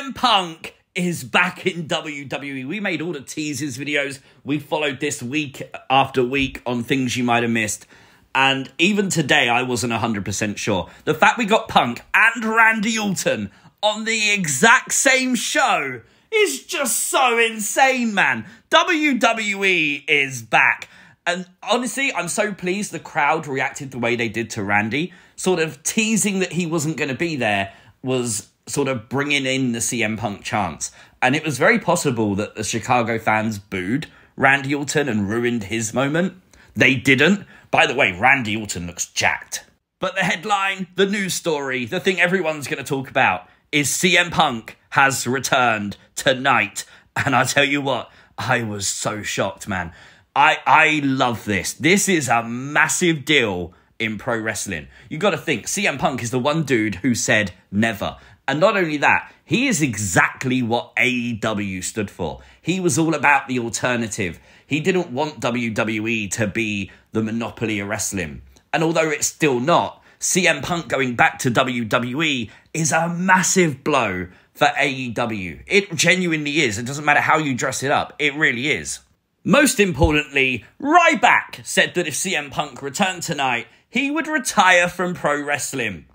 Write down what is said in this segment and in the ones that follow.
CM Punk is back in WWE. We made all the teasers videos. We followed this week after week on things you might have missed. And even today, I wasn't 100% sure. The fact we got Punk and Randy Orton on the exact same show is just so insane, man. WWE is back. And honestly, I'm so pleased the crowd reacted the way they did to Randy. Sort of teasing that he wasn't going to be there was sort of bringing in the CM Punk chants. And it was very possible that the Chicago fans booed Randy Orton and ruined his moment. They didn't. By the way, Randy Orton looks jacked. But the headline, the news story, the thing everyone's going to talk about is CM Punk has returned tonight. And I tell you what, I was so shocked, man. I love this. This is a massive deal in pro wrestling. You got to think, CM Punk is the one dude who said never. And not only that, he is exactly what AEW stood for. He was all about the alternative. He didn't want WWE to be the monopoly of wrestling. And although it's still not, CM Punk going back to WWE is a massive blow for AEW. It genuinely is. It doesn't matter how you dress it up. It really is. Most importantly, Ryback said that if CM Punk returned tonight, he would retire from pro wrestling.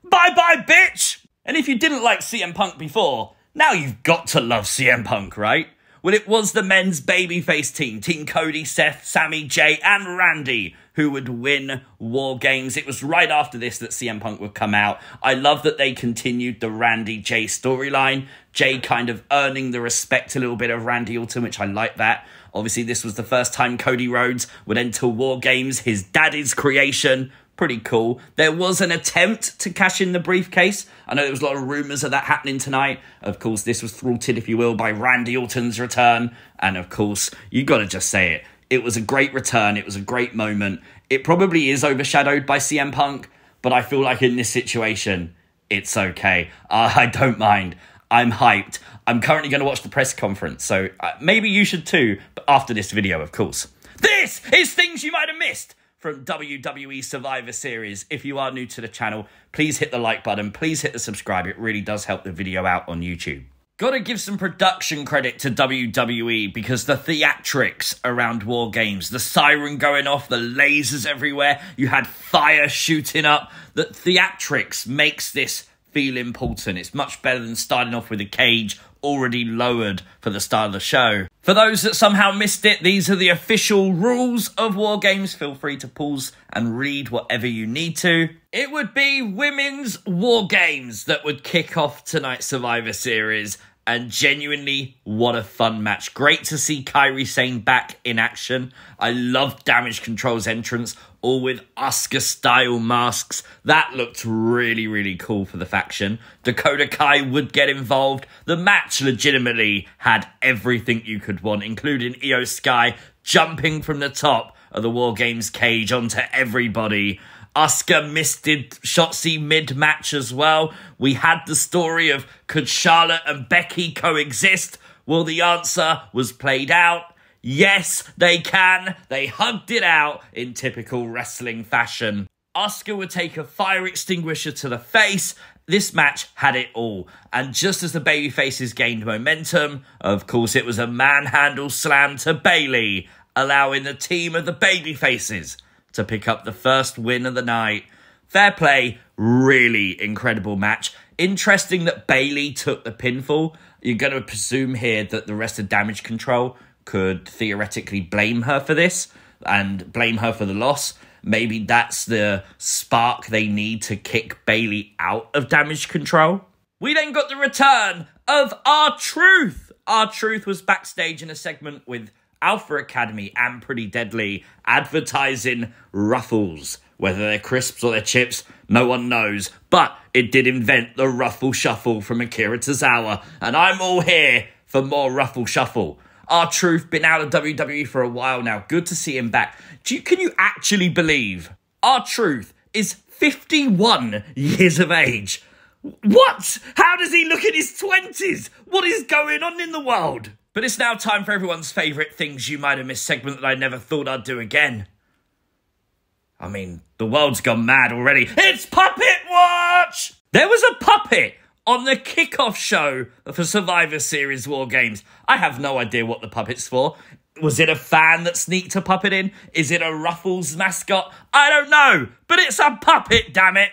Bye-bye, bitch! And if you didn't like CM Punk before, now you've got to love CM Punk, right? Well, it was the men's babyface team, Team Cody, Seth, Sammy, Jay, and Randy, who would win War Games. It was right after this that CM Punk would come out. I love that they continued the Randy-Jay storyline. Jay kind of earning the respect a little bit of Randy Orton, which I like that. Obviously, this was the first time Cody Rhodes would enter War Games, his daddy's creation. Pretty cool. There was an attempt to cash in the briefcase. I know there was a lot of rumours of that happening tonight. Of course, this was thwarted, if you will, by Randy Orton's return. And of course, you got to just say it. It was a great return. It was a great moment. It probably is overshadowed by CM Punk, but I feel like in this situation, it's okay. I don't mind. I'm hyped. I'm currently going to watch the press conference, so maybe you should too, but after this video, of course. This is things you might have missed from WWE Survivor Series. If you are new to the channel, please hit the like button. Please hit the subscribe. It really does help the video out on YouTube. Gotta give some production credit to WWE because the theatrics around War Games, the siren going off, the lasers everywhere, you had fire shooting up. The theatrics makes this feel important. It's much better than starting off with a cage already lowered for the start of the show. For those that somehow missed it, these are the official rules of War Games. Feel free to pause and read whatever you need to. It would be Women's War Games that would kick off tonight's Survivor Series. And genuinely, what a fun match. Great to see Kairi Sane back in action. I love Damage Control's entrance, all with Asuka-style masks. That looked really, really cool for the faction. Dakota Kai would get involved. The match legitimately had everything you could want, including Iyo Sky jumping from the top of the War Games cage onto everybody. Asuka misted Shotzi mid-match as well. We had the story of could Charlotte and Becky coexist? Well, the answer was played out. Yes, they can. They hugged it out in typical wrestling fashion. Asuka would take a fire extinguisher to the face. This match had it all. And just as the babyfaces gained momentum, of course it was a manhandle slam to Bayley, allowing the team of the babyfaces to pick up the first win of the night. Fair play, really incredible match. Interesting that Bayley took the pinfall. You're going to presume here that the rest of Damage Control could theoretically blame her for this and blame her for the loss. Maybe that's the spark they need to kick Bayley out of Damage Control. We then got the return of R-Truth. R-Truth was backstage in a segment with Alpha Academy and Pretty Deadly advertising Ruffles. Whether they're crisps or they're chips, no one knows. But it did invent the Ruffle Shuffle from Akira Tozawa. And I'm all here for more Ruffle Shuffle. R-Truth been out of WWE for a while now. Good to see him back. Can you actually believe R-Truth is 51 years of age? What? How does he look in his 20s? What is going on in the world? But it's now time for everyone's favourite things you might have missed segment that I never thought I'd do again. I mean, the world's gone mad already. It's Puppet Watch! There was a puppet on the kickoff show for Survivor Series War Games. I have no idea what the puppet's for. Was it a fan that sneaked a puppet in? Is it a Ruffles mascot? I don't know, but it's a puppet, damn it.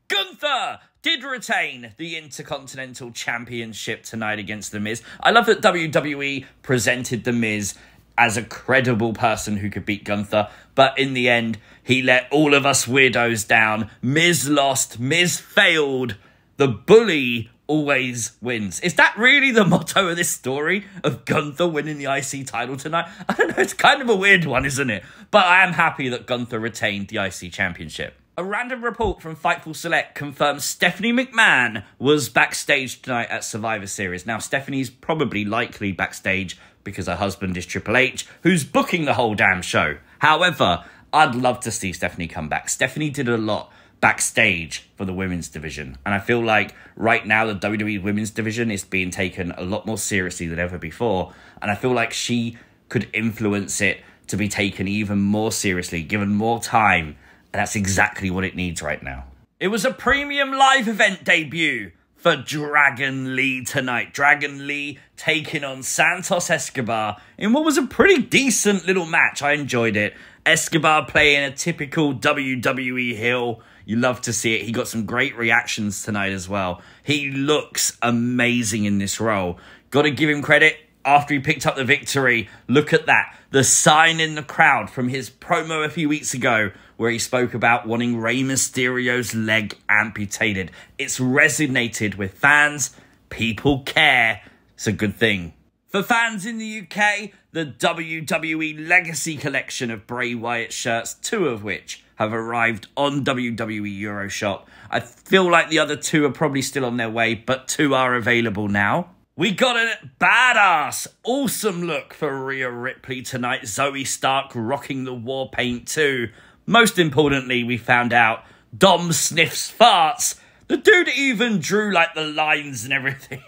Gunther did retain the Intercontinental Championship tonight against The Miz. I love that WWE presented The Miz as a credible person who could beat Gunther, but in the end, he let all of us weirdos down. Miz lost, Miz failed. The bully always wins. Is that really the motto of this story, of Gunther winning the IC title tonight? I don't know, it's kind of a weird one, isn't it? But I am happy that Gunther retained the IC Championship. A random report from Fightful Select confirms Stephanie McMahon was backstage tonight at Survivor Series. Now, Stephanie's probably likely backstage because her husband is Triple H, who's booking the whole damn show. However, I'd love to see Stephanie come back. Stephanie did a lot backstage for the women's division, and I feel like right now the WWE women's division is being taken a lot more seriously than ever before, and I feel like she could influence it to be taken even more seriously, given more time. And that's exactly what it needs right now. It was a premium live event debut for Dragon Lee tonight. Dragon Lee taking on Santos Escobar in what was a pretty decent little match. I enjoyed it. Escobar playing a typical WWE heel. You love to see it. He got some great reactions tonight as well. He looks amazing in this role. Got to give him credit. After he picked up the victory, look at that. The sign in the crowd from his promo a few weeks ago where he spoke about wanting Rey Mysterio's leg amputated. It's resonated with fans. People care. It's a good thing. For fans in the UK, the WWE Legacy collection of Bray Wyatt shirts, 2 of which have arrived on WWE Euroshop. I feel like the other 2 are probably still on their way, but 2 are available now. We got a badass, awesome look for Rhea Ripley tonight. Zoe Stark rocking the war paint too. Most importantly, we found out Dom sniffs farts. The dude even drew like the lines and everything.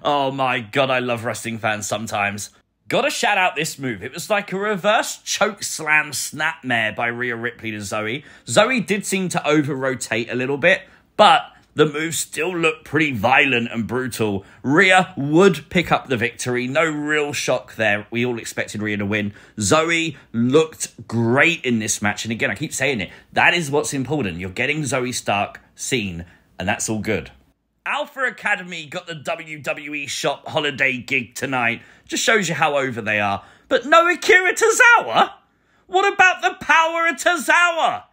Oh my god, I love wrestling fans sometimes. Gotta shout out this move. It was like a reverse choke slam snapmare by Rhea Ripley to Zoe. Zoe did seem to over-rotate a little bit, but the moves still look pretty violent and brutal. Rhea would pick up the victory. No real shock there. We all expected Rhea to win. Zoe looked great in this match. And again, I keep saying it. That is what's important. You're getting Zoe Stark seen, and that's all good. Alpha Academy got the WWE Shop holiday gig tonight. Just shows you how over they are. But no Akira Tozawa? What about the power of Tozawa?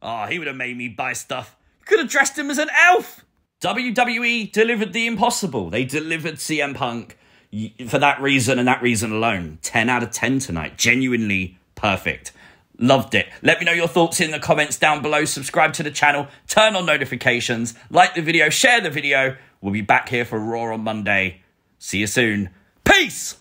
Oh, he would have made me buy stuff. Could have dressed him as an elf. WWE delivered the impossible. They delivered CM Punk for that reason and that reason alone. 10 out of 10 tonight. Genuinely perfect. Loved it. Let me know your thoughts in the comments down below. Subscribe to the channel. Turn on notifications. Like the video. Share the video. We'll be back here for Raw on Monday. See you soon. Peace!